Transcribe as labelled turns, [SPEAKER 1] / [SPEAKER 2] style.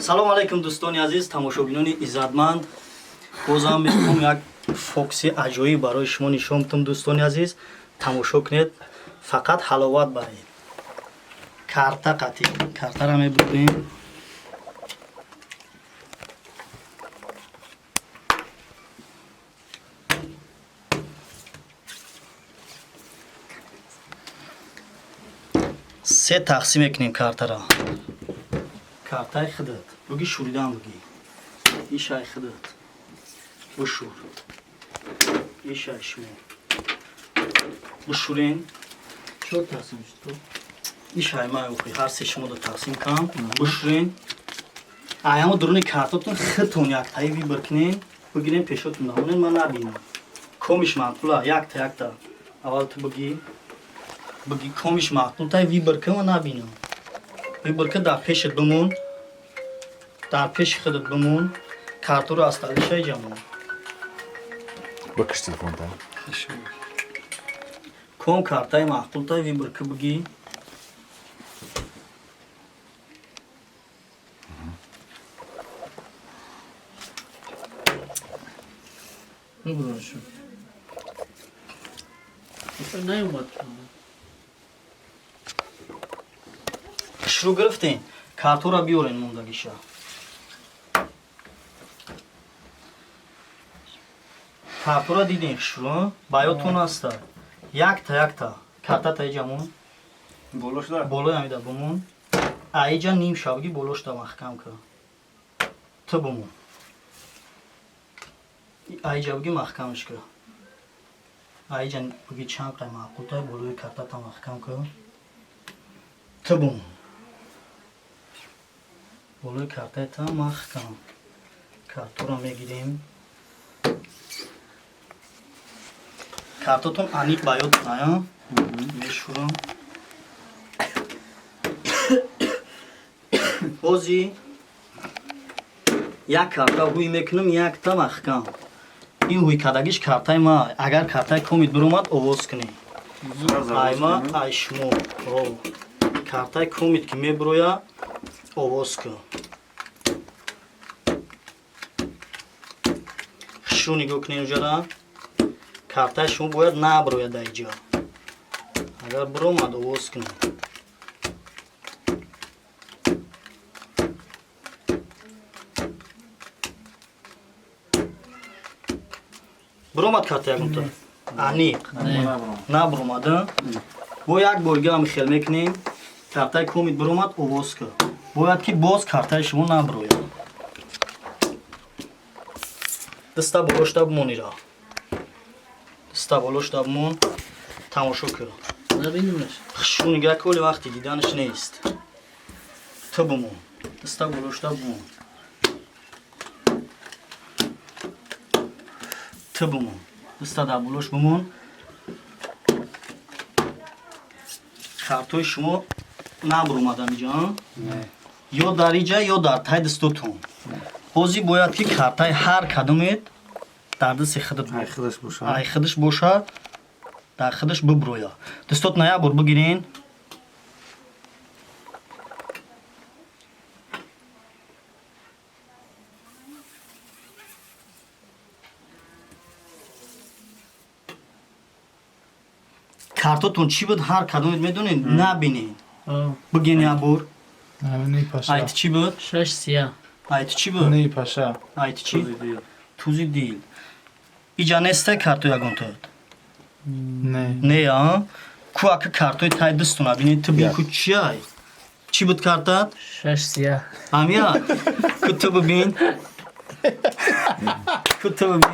[SPEAKER 1] салом алайкум дӯстони азиз, тамошобинони иззатманд. Бозам мехоҳам як фокси аҷоиб барои шумо нишон диҳам дӯстони азиз. Тамошо кунед, фақат ҳаловат баред. Карта қатӣ. Картаро мебурдем. се тақсим мекунем картаро. Картаи худат. Буги шуридан буги. Ишай худат. Бушур. Ишай шумо. Бушурен.
[SPEAKER 2] Чор тақсим шуд.
[SPEAKER 1] Ишай май ухи. Ҳар се шумо да тақсим кам. Бушурен. Аямо дуруни картотун хитон яктаи вибр кунен. Бигирен пешотун намонен ман набинам. Комиш мақула якта. Аввал ту буги. Буги комиш мақултай вибр кун ва набинам. Вибр кун дар пешат бимон. Дар пеши худат бимон. Картуро аз талишай ҷамон.
[SPEAKER 3] Бакш телефонта.
[SPEAKER 1] Ком картаи мақултай вибр кун буги.
[SPEAKER 2] Набурон шуд. Наёмад.
[SPEAKER 1] Шурӯъ гирифтем. Картуро биёрен мондагиша. Картуро дидем шурӯъ. Ба ёдтон аста. Якта. Картатаи ҷамон.
[SPEAKER 3] Болошда.
[SPEAKER 1] Болои ҳамида бимон. Аиҷа ним шавги болошда маҳкам кун. Ту бимон. Аиҷа буги маҳкамш кун. Аиҷа буги чанд қай маъқултай болои картата маҳкам кун. Ту бимон. Болои картата маҳкам. Картуро мегирем. Картотон аниқ ба ёд куная. Мешурам. Бози як карта ҳуй мекунам, якта маҳкам. Ин ҳуй кардагиш картаи ма. Агар картаи комит биромад овоз кунем. Ай ма, ай шумо. Картаи комит ки мебироя овоз кун. Шо нигоҳ кунем ҷара. Картаи шумо бояд набирояд айҷа. Агар биромад овоз кунем. Биромад карта ягонта. Аниқ. Набиромада. Бо як борга михел мекунем. Картаи комит биромад овоз кун. Бояд ки боз картаи шумо набирояд. Диста болошда бимонира. Диста болошда бимон. Тамошо кун.
[SPEAKER 2] Набинамаш.
[SPEAKER 1] Хушу нигаҳ коли вақти диданаш нест. Ту бимон. Диста болошда бимон. Ту бимон. Диста дар болош бимон. Картои шумо набиромад амиҷа. Ё дар иҷа ё дар тай дистотон. Ҳозир бояд ки картаи ҳар кадомет дар дисти худат ай худаш бошад. Дар худаш бибироя. Дистот на як бор бигирен. Картотон чӣ буд ҳар кадомет медонед набинед. Бигин як бор. Айти чӣ буд?
[SPEAKER 2] Шаш сия.
[SPEAKER 1] Айти чӣ буд? Айти чӣ? Тузи дил. Иҷа нестай карто ягонтад? Не а? Ку ака картои тай дистона бинед ту бин ку чӣ ай? Чӣ буд картат?
[SPEAKER 2] Шаш сия.
[SPEAKER 1] Амия? Ку ту бибин. Ку ту бибин.